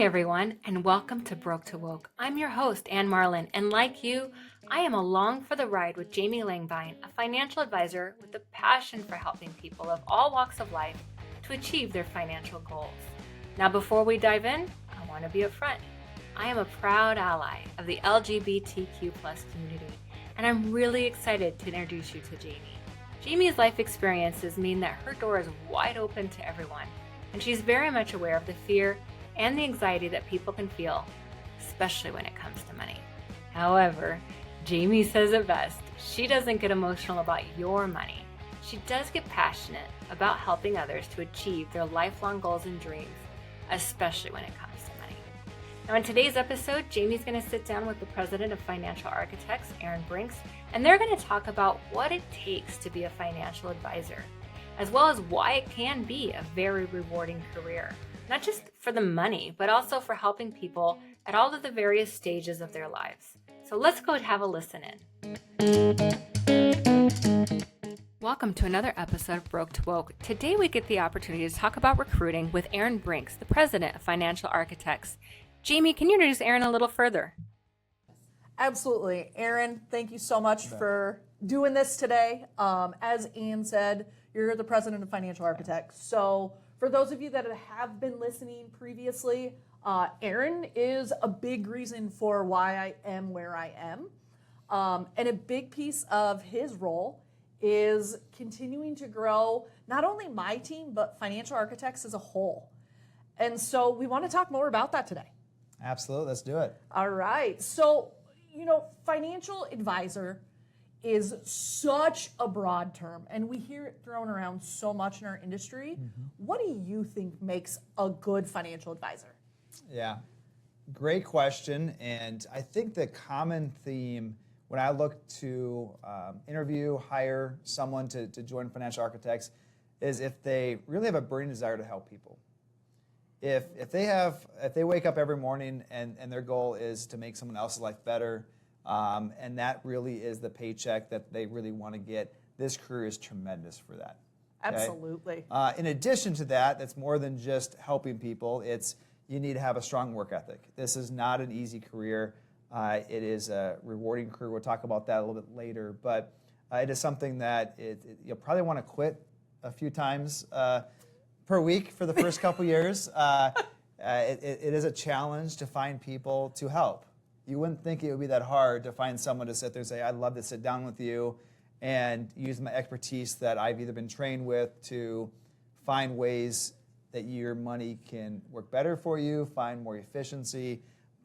everyone, and welcome to Broke to Woke. I'm your host, Ann Marlin, and like you, I am along for the ride with Jamie Langbein, a financial advisor with a passion for helping people of all walks of life to achieve their financial goals. Now, before we dive in, I want to be upfront. I am a proud ally of the LGBTQ+ community, and I'm really excited to introduce you to Jamie. Jamie's life experiences mean that her door is wide open to everyone, and she's very much aware of the fear and the anxiety that people can feel, especially when it comes to money. However, Jamie says it best. She doesn't get emotional about your money. She does get passionate about helping others to achieve their lifelong goals and dreams, especially when it comes to money. Now, in today's episode, Jamie's going to sit down with the president of Financial Architects, Aaron Brinks, and they're going to talk about what it takes to be a financial advisor, as well as why it can be a very rewarding career. Not just for the money, but also for helping people at all of the various stages of their lives. So let's go have a listen in. Welcome to another episode of Broke to Woke. Today we get the opportunity to talk about recruiting with Aaron Brinks, the president of Financial Architects. Jamie, can you introduce Aaron a little further? Absolutely. Aaron, thank you so much for doing this today. As Ann said, you're the president of Financial Architects. So for those of you that have been listening previously, Aaron is a big reason for why I am where I am. And a big piece of his role is continuing to grow not only my team, but Financial Architects as a whole. And so we want to talk more about that today. Absolutely. Let's do it. All right. So, financial advisor is such a broad term, and we hear it thrown around so much in our industry. Mm-hmm. What do you think makes a good financial advisor? Yeah, great question. And I think the common theme when I look to hire someone to join Financial Architects is if they really have a burning desire to help people. If they wake up every morning and their goal is to make someone else's life better, and that really is the paycheck that they really want to get, this career is tremendous for that. Okay? Absolutely. In addition to that, that's more than just helping people. You need to have a strong work ethic. This is not an easy career. It is a rewarding career. We'll talk about that a little bit later. But it is something that you'll probably want to quit a few times per week for the first couple years. It is a challenge to find people to help. You wouldn't think it would be that hard to find someone to sit there and say, I'd love to sit down with you and use my expertise that I've either been trained with to find ways that your money can work better for you, find more efficiency.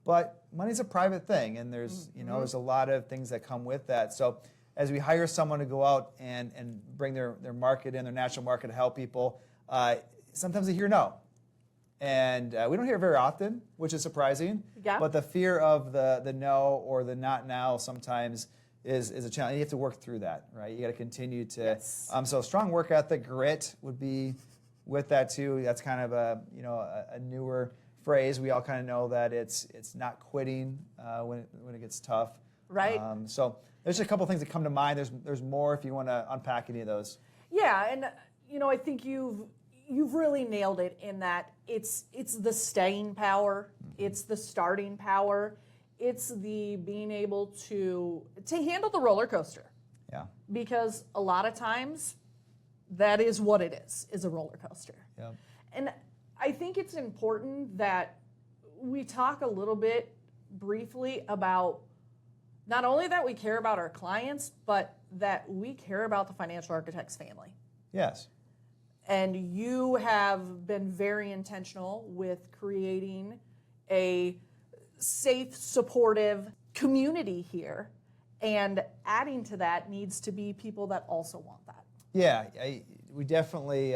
But money's a private thing, and there's a lot of things that come with that. So as we hire someone to go out and bring their market in, their national market to help people, sometimes they hear no. And we don't hear it very often, which is surprising. Yeah. But the fear of the no or the not now sometimes is a challenge. You have to work through that, right? You got to continue to. Yes. So strong work ethic, grit would be with that too. That's kind of a newer phrase. We all kind of know that it's not quitting when it gets tough. Right. So there's a couple things that come to mind. There's more if you want to unpack any of those. Yeah, and I think you've really nailed it in that it's the staying power, it's the starting power, it's the being able to handle the roller coaster. Yeah. Because a lot of times that is what it is a roller coaster. Yeah. And I think it's important that we talk a little bit briefly about not only that we care about our clients, but that we care about the Financial Architects family. Yes. And you have been very intentional with creating a safe, supportive community here. And adding to that needs to be people that also want that. Yeah, we definitely,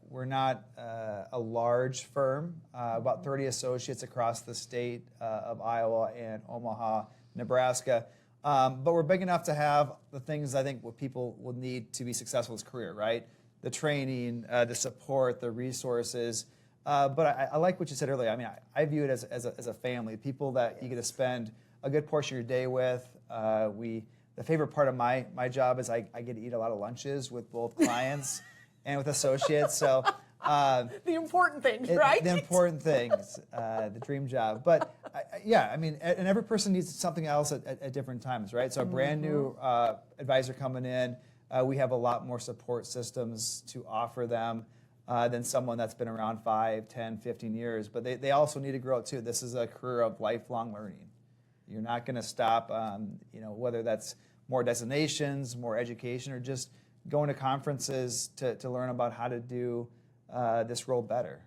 we're not a large firm, about 30 associates across the state of Iowa and Omaha, Nebraska. But we're big enough to have the things I think what people will need to be successful in this career, right? The training, the support, the resources. But I like what you said earlier. I mean, I view it as a family, people that you get to spend a good portion of your day with. The favorite part of my job is I get to eat a lot of lunches with both clients and with associates. So The important things, It- right? The important things, the dream job. But yeah, I mean, and every person needs something else at different times, right? So a brand new advisor coming in, we have a lot more support systems to offer them than someone that's been around 5, 10, 15 years. But they also need to grow too. This is a career of lifelong learning. You're not going to stop, whether that's more designations, more education, or just going to conferences to learn about how to do this role better.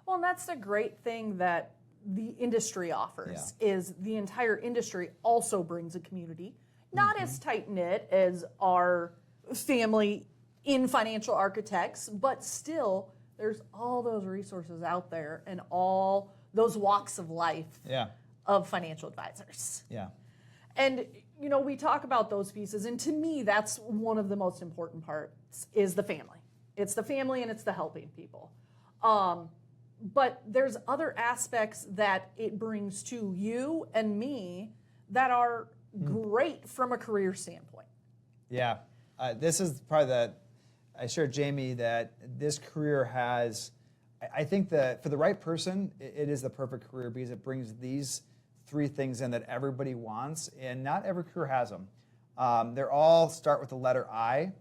Well, and that's the great thing that the industry offers is the entire industry also brings a community, not as tight-knit as our family in financial architects, but still there's all those resources out there and all those walks of life of financial advisors. Yeah. And, we talk about those pieces, and to me, that's one of the most important parts is the family. It's the family and it's the helping people. But there's other aspects that it brings to you and me that are great from a career standpoint. Yeah. This is probably I shared Jamie that this career has, I think that for the right person, it is the perfect career because it brings these 3 things in that everybody wants, and not every career has them. They're all start with the letter I.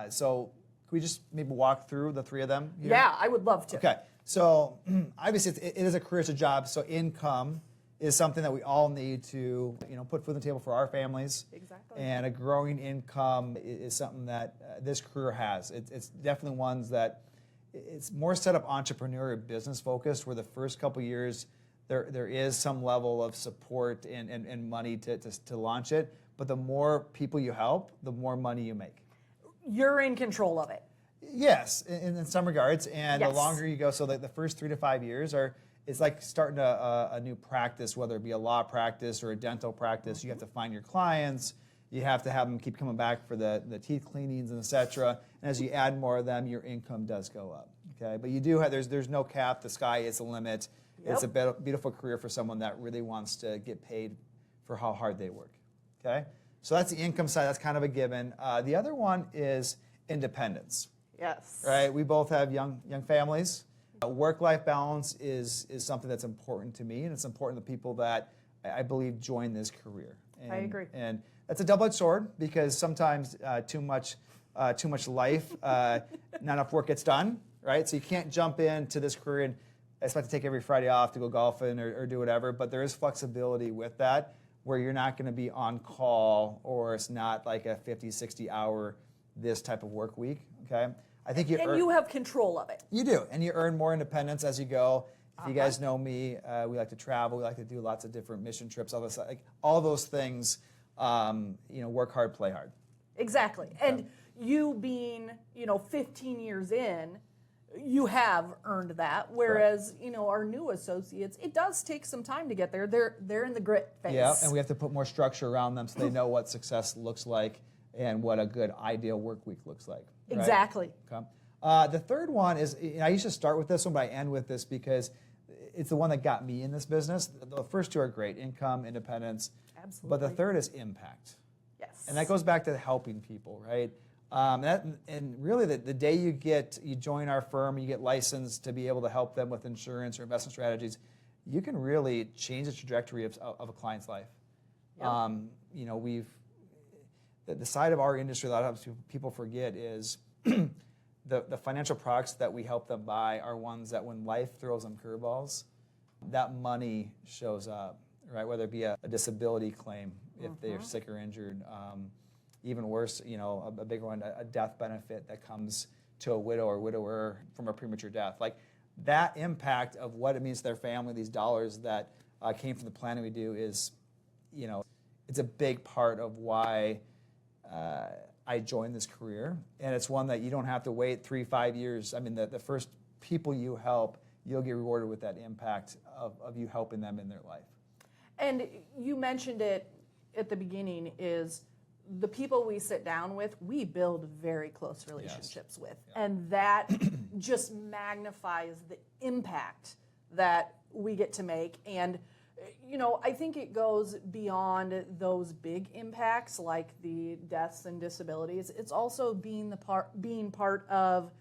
So can we just maybe walk through the 3 of them here? Yeah, I would love to. Okay. So obviously it is a career, it's a job. So income is something that we all need to, put food on the table for our families. Exactly. And a growing income is something that this career has. It's definitely ones that it's more set up entrepreneurial business focused, where the first couple years there is some level of support and money to launch it. But the more people you help, the more money you make. You're in control of it. Yes, in some regards, and Yes. the longer you go, so the first 3 to 5 years it's like starting a new practice, whether it be a law practice or a dental practice. You have to find your clients, you have to have them keep coming back for the teeth cleanings and etc. And as you add more of them, your income does go up. Okay, but you do have there's no cap, the sky is the limit. Yep. It's a beautiful career for someone that really wants to get paid for how hard they work. Okay, so that's the income side. That's kind of a given. The other one is independence. Yes. Right, we both have young families. Work-life balance is something that's important to me, and it's important to people that I believe join this career. And, I agree. And that's a double-edged sword because sometimes too much life, not enough work gets done. Right, so you can't jump into this career and expect to take every Friday off to go golfing or do whatever. But there is flexibility with that, where you're not going to be on call, or it's not like a 50, 60-hour this type of work week. Okay. I think you have control of it. You do, and you earn more independence as you go. If you guys know me, we like to travel. We like to do lots of different mission trips. All those things. Work hard, play hard. Exactly. And you being, 15 years in, you have earned that. Whereas, our new associates, it does take some time to get there. They're in the grit phase. Yeah, and we have to put more structure around them so they know what success looks like and what a good ideal work week looks like. Right? Exactly. Okay. The third one is, I used to start with this one, but I end with this because it's the one that got me in this business. The first 2 are great, income, independence. Absolutely. But the third is impact. Yes. And that goes back to helping people, right? And really the day you join our firm, you get licensed to be able to help them with insurance or investment strategies, you can really change the trajectory of a client's life. Yep. The side of our industry a lot of times people forget is the financial products that we help them buy are ones that when life throws them curveballs, that money shows up, right? Whether it be a disability claim if they're sick or injured, even worse, a bigger one, a death benefit that comes to a widow or widower from a premature death. Like that impact of what it means to their family, these dollars that came from the planning we do is, it's a big part of why I joined this career, and it's one that you don't have to wait 3-5 years. I mean, the first people you help, you'll get rewarded with that impact of you helping them in their life. And you mentioned it at the beginning is the people we sit down with, we build very close relationships with. Yeah. And that just magnifies the impact that we get to make. And I think it goes beyond those big impacts like the deaths and disabilities. It's also being part of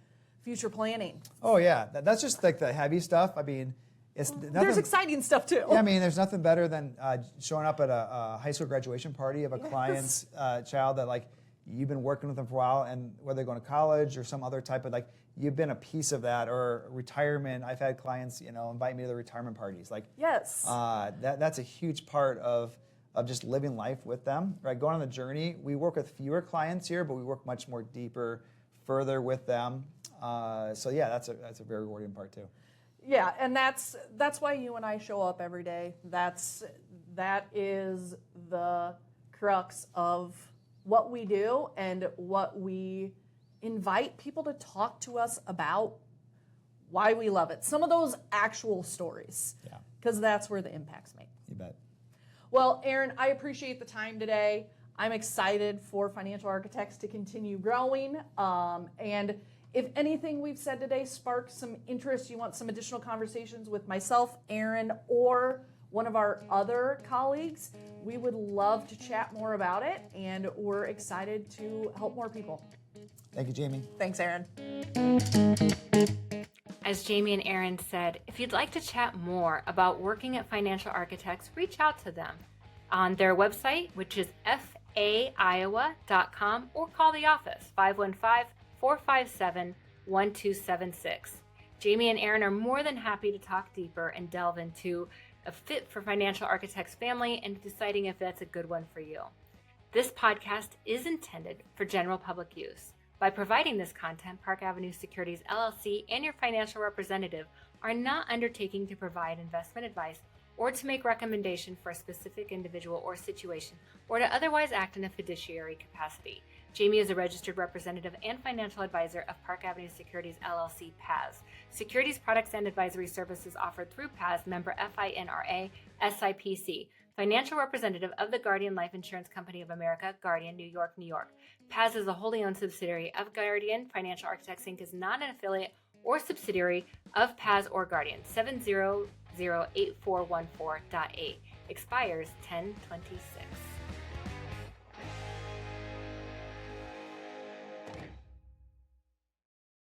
future planning. Oh yeah, that's just like the heavy stuff. I mean, it's nothing. There's exciting stuff too. Yeah, I mean, there's nothing better than showing up at a high school graduation party of a client's child that like you've been working with them for a while, and whether they're going to college or some other type of like you've been a piece of that, or retirement. I've had clients, invite me to the retirement parties. Like Yes. that's a huge part of just living life with them, right? Going on the journey. We work with fewer clients here, but we work much more deeper, further with them. So yeah, that's a very rewarding part too. Yeah, and that's why you and I show up every day. That is the crux of what we do and what we invite people to talk to us about, why we love it. Some of those actual stories. Yeah. Because that's where the impact's made. You bet. Well, Aaron, I appreciate the time today. I'm excited for Financial Architects to continue growing. And if anything we've said today sparks some interest, you want some additional conversations with myself, Aaron, or one of our other colleagues, we would love to chat more about it, and we're excited to help more people. Thank you, Jamie. Thanks, Aaron. As Jamie and Aaron said, if you'd like to chat more about working at Financial Architects, reach out to them on their website, which is faiowa.com, or call the office, 515-457-1276. Jamie and Aaron are more than happy to talk deeper and delve into a fit for Financial Architects family and deciding if that's a good one for you. This podcast is intended for general public use. By providing this content, Park Avenue Securities LLC and your financial representative are not undertaking to provide investment advice or to make recommendation for a specific individual or situation, or to otherwise act in a fiduciary capacity. Jamie is a registered representative and financial advisor of Park Avenue Securities LLC, PAS. Securities products and advisory services offered through PAS, member FINRA, SIPC. Financial representative of the Guardian Life Insurance Company of America, Guardian, New York, New York. PAS is a wholly owned subsidiary of Guardian. Financial Architects Inc. is not an affiliate or subsidiary of PAS or Guardian. 7008414.8 expires 10/26.